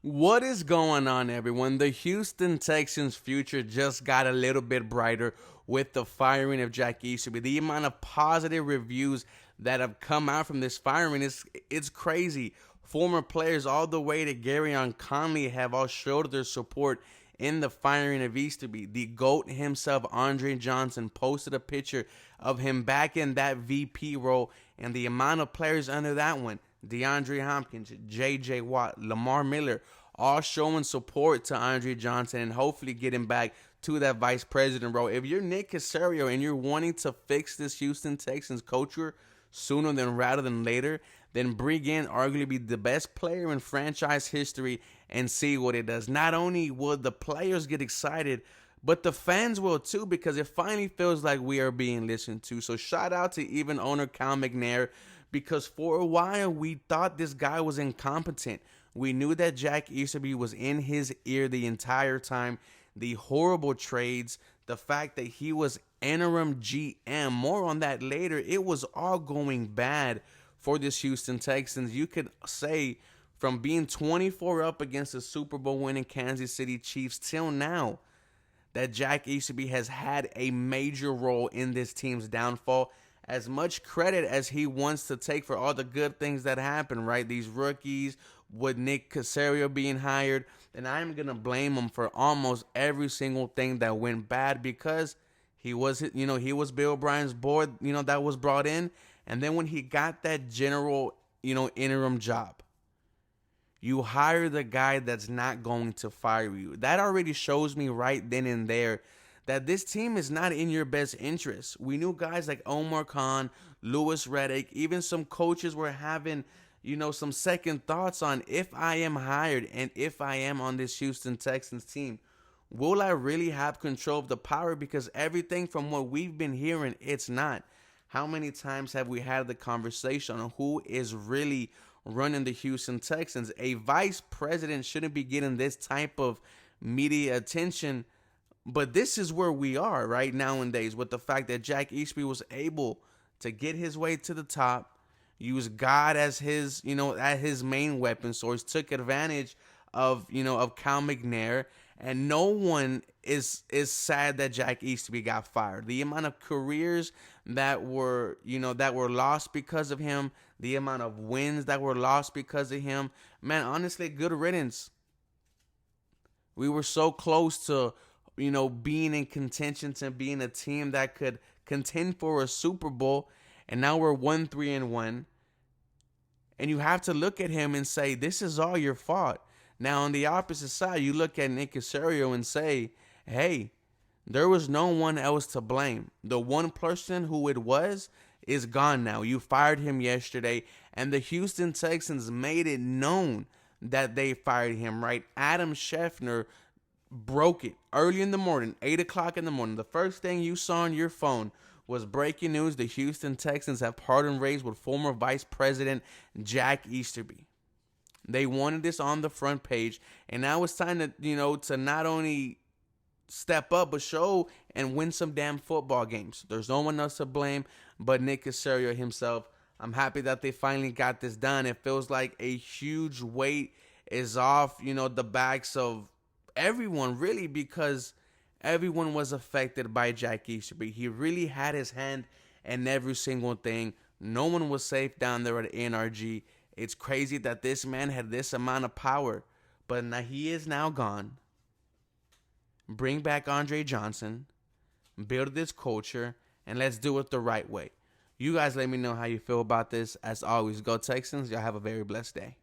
What is going on, everyone? The Houston Texans' future just got a little bit brighter with the firing of Jack Easterby. The amount of positive reviews that have come out from this firing is it's crazy. Former players all the way to Garyon Conley have all showed their support in the firing of Easterby. The GOAT himself, Andre Johnson, posted a picture of him back in that VP role, and the amount of players under that one, DeAndre Hopkins, J.J. Watt, Lamar Miller, all showing support to Andre Johnson and hopefully getting back to that vice president role. If you're Nick Caserio and you're wanting to fix this Houston Texans culture sooner than rather than later, then bring in arguably the best player in franchise history and see what it does. Not only will the players get excited, but the fans will too, because it finally feels like we are being listened to. So shout out to even owner Cal McNair, because for a while we thought this guy was incompetent. We knew that Jack Easterby was in his ear the entire time. The horrible trades, the fact that he was interim GM, more on that later. It was all going bad for this Houston Texans. You could say from being 24 up against the Super Bowl winning Kansas City Chiefs till now, that Jack Easterby has had a major role in this team's downfall. As much credit as he wants to take for all the good things that happen, right? These rookies, with Nick Caserio being hired, then I'm going to blame him for almost every single thing that went bad, because he was Bill O'Brien's board, that was brought in. And then when he got that general, interim job, you hire the guy that's not going to fire you. That already shows me right then and there that this team is not in your best interest. We knew guys like Omar Khan, Louis Riddick, even some coaches were having, some second thoughts on, if I am hired and if I am on this Houston Texans team, will I really have control of the power? Because everything from what we've been hearing, it's not. How many times have we had the conversation on who is really running the Houston Texans? A vice president shouldn't be getting this type of media attention, but this is where we are right nowadays, with the fact that Jack Easterby was able to get his way to the top, use God as his, as his main weapon source, took advantage of, of Cal McNair, and no one is sad that Jack Easterby got fired. The amount of careers that were, that were lost because of him, the amount of wins that were lost because of him, man, honestly, good riddance. We were so close to, being in contention, to being a team that could contend for a Super Bowl, and now we're 1-3-1. And you have to look at him and say, this is all your fault. Now, on the opposite side, you look at Nick Caserio and say, hey, there was no one else to blame. The one person who it was is gone now. You fired him yesterday, and the Houston Texans made it known that they fired him, right? Adam Schefter broke it early in the morning, 8 o'clock in the morning. The first thing you saw on your phone was breaking news: the Houston Texans have parted ways with former Vice President Jack Easterby. They wanted this on the front page, and now it's time to, to not only step up, but show and win some damn football games. There's no one else to blame but Nick Caserio himself. I'm happy that they finally got this done. It feels like a huge weight is off, the backs of everyone, really, because everyone was affected by Jack Easterby. He really had his hand in every single thing. No one was safe down there at NRG. It's crazy that this man had this amount of power, but now he is now gone. Bring back Andre Johnson, build this culture, and let's do it the right way. You guys let me know how you feel about this. As always, go Texans. Y'all have a very blessed day.